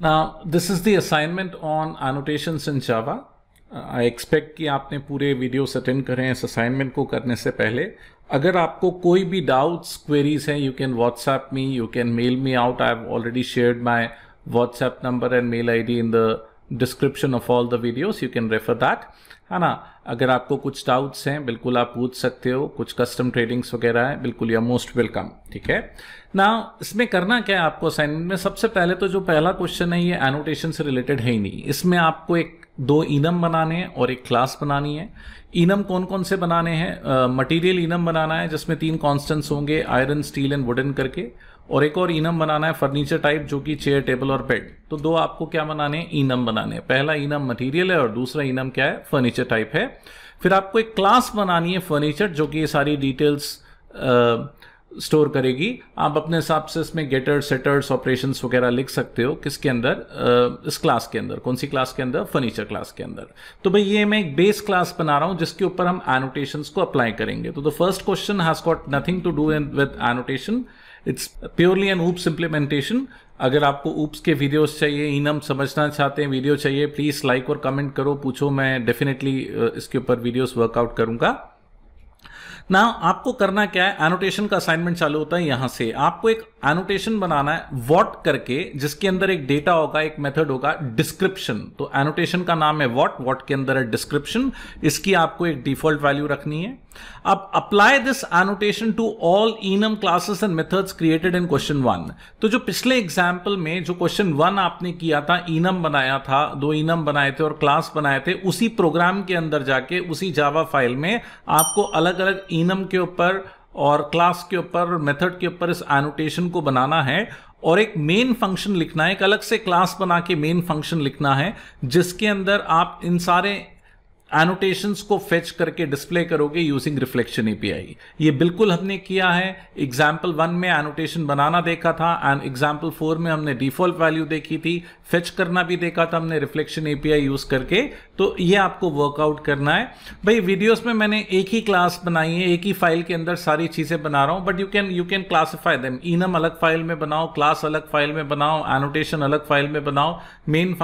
Now, this is the assignment on annotations in Java. I expect कि आपने पूरे videos attend करें इस असाइनमेंट को करने से पहले. अगर आपको कोई भी डाउट्स क्वेरीज हैं, you can WhatsApp me, you can mail me out. I have already shared my WhatsApp number and mail ID in the description of all the videos. You can refer that, है ना. अगर आपको कुछ doubts हैं बिल्कुल आप पूछ सकते हो. कुछ कस्टम ट्रेडिंग्स वगैरह है, बिल्कुल यू आर मोस्ट वेलकम. ठीक है ना. इसमें करना क्या है आपको असाइनमेंट में, सबसे पहले तो जो पहला क्वेश्चन है ये एनोटेशन से रिलेटेड है ही नहीं. इसमें आपको दो इनम बनाने हैं और एक क्लास बनानी है. इनम कौन कौन से बनाने हैं? मटेरियल इनम बनाना है जिसमें 3 कॉन्स्टेंट्स होंगे, आयरन, स्टील एंड वुडन करके. और एक और इनम बनाना है फर्नीचर टाइप, जो कि चेयर, टेबल और बेड. तो दो आपको क्या बनाने हैं? इनम बनाने हैं. पहला इनम मटेरियल है और दूसरा इनम क्या है? फर्नीचर टाइप है. फिर आपको एक क्लास बनानी है फर्नीचर, जो कि ये सारी डिटेल्स स्टोर करेगी. आप अपने हिसाब से इसमें गेटर, सेटर्स, ऑपरेशंस वगैरह लिख सकते हो. किसके अंदर? इस क्लास के अंदर. कौन सी क्लास के अंदर? फर्नीचर क्लास के अंदर. तो भाई ये मैं एक बेस क्लास बना रहा हूं जिसके ऊपर हम एनोटेशंस को अप्लाई करेंगे. तो the first question has got nothing to do with annotation. It's purely an OOPs implementation. अगर आपको ऊप्स के वीडियोस चाहिए, इनम समझना चाहते हैं, वीडियो चाहिए, प्लीज लाइक और कमेंट करो, पूछो. मैं डेफिनेटली इसके ऊपर वीडियोस वर्कआउट करूंगा. ना आपको करना क्या है? एनोटेशन का असाइनमेंट चालू होता है यहां से. आपको एक एनोटेशन बनाना है व्हाट करके, जिसके अंदर एक डेटा होगा, एक मेथड होगा डिस्क्रिप्शन. तो एनोटेशन का नाम है व्हाट के अंदर है डिस्क्रिप्शन. इसकी आपको एक डिफॉल्ट वैल्यू रखनी है. अब apply this annotation to all enum classes and methods created in question 1. तो जो पिछले एग्जाम्पल में जो क्वेश्चन 1 आपने किया था, इनम बनाया था, 2 इनम बनाए थे और क्लास बनाए थे, उसी प्रोग्राम के अंदर जाके उसी जावा फाइल में आपको अलग अलग इनम के ऊपर और क्लास के ऊपर और मेथड के ऊपर इस एनोटेशन को बनाना है. और एक मेन फंक्शन लिखना है, एक अलग से क्लास बना के मेन फंक्शन लिखना है, जिसके अंदर आप इन सारे एनोटेशंस को फेच करके डिस्प्ले करोगे यूजिंग रिफ्लेक्शन एपीआई. ये बिल्कुल हमने किया है. एग्जाम्पल 1 में एनोटेशन बनाना देखा था एंड एग्जाम्पल 4 में हमने डिफॉल्ट वैल्यू देखी थी. फेच करना भी देखा था हमने रिफ्लेक्शन एपीआई यूज करके. तो ये आपको वर्कआउट करना है. भाई वीडियोस में मैंने एक ही क्लास बनाई है, एक ही फाइल के अंदर सारी चीजें बना रहा हूं, but you can classify them. Enum अलग फाइल में बनाओ, क्लास अलग फाइल में बनाओ, एनोटेशन अलग फाइल में बनाओ, मेन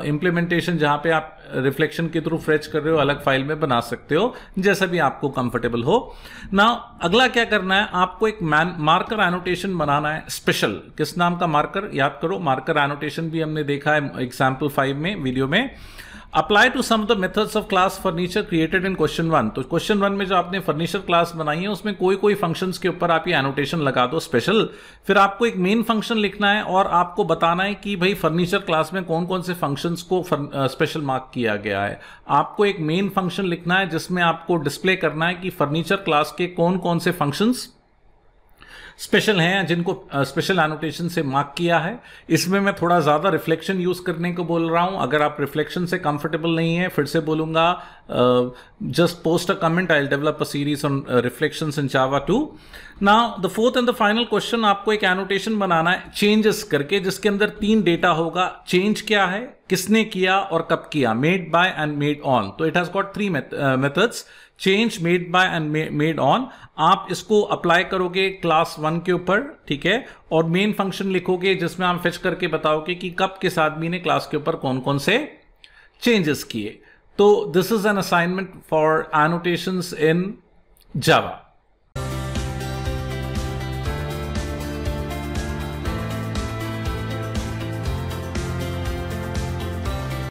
इंप्लीमेंटेशन जहां पे आप रिफ्लेक्शन के थ्रू फेच कर रहे हो अलग फाइल में बना सकते हो, जैसा भी आपको कंफर्टेबल हो. ना अगला क्या करना है? आपको एक मार्कर एनोटेशन बनाना है स्पेशल. किस नाम का मार्कर? याद करो, मार्कर एनोटेशन भी हमने देखा है एग्जाम्पल 5 में वीडियो में. Apply to some of the methods of class furniture created in question 1. तो क्वेश्चन 1 में जो आपने फर्नीचर क्लास बनाई है उसमें कोई फंक्शंस के ऊपर आप ये एनोटेशन लगा दो स्पेशल. फिर आपको एक मेन फंक्शन लिखना है और आपको बताना है कि भाई फर्नीचर क्लास में कौन कौन से फंक्शंस को स्पेशल मार्क किया गया है. आपको एक मेन फंक्शन लिखना है जिसमें आपको डिस्प्ले करना है कि फर्नीचर क्लास के कौन कौन से फंक्शंस स्पेशल हैं, जिनको स्पेशल एनोटेशन से मार्क किया है. इसमें मैं थोड़ा ज्यादा रिफ्लेक्शन यूज करने को बोल रहा हूं. अगर आप रिफ्लेक्शन से कंफर्टेबल नहीं है, फिर से बोलूंगा, just post a comment, I will develop a series on reflections in Java 2. Now the fourth and the final question, आपको एक एनोटेशन बनाना है चेंजेस करके, जिसके अंदर 3 डेटा होगा. चेंज क्या है, किसने किया और कब किया, made by and made on. तो it has got 3 methods, change, made by and made on. आप इसको अप्लाई करोगे क्लास 1 के ऊपर, ठीक है, और मेन फंक्शन लिखोगे जिसमें आप फेच करके बताओगे कि कब किस आदमी ने क्लास के ऊपर कौन कौन से चेंजेस किए. तो this is an assignment for annotations in Java.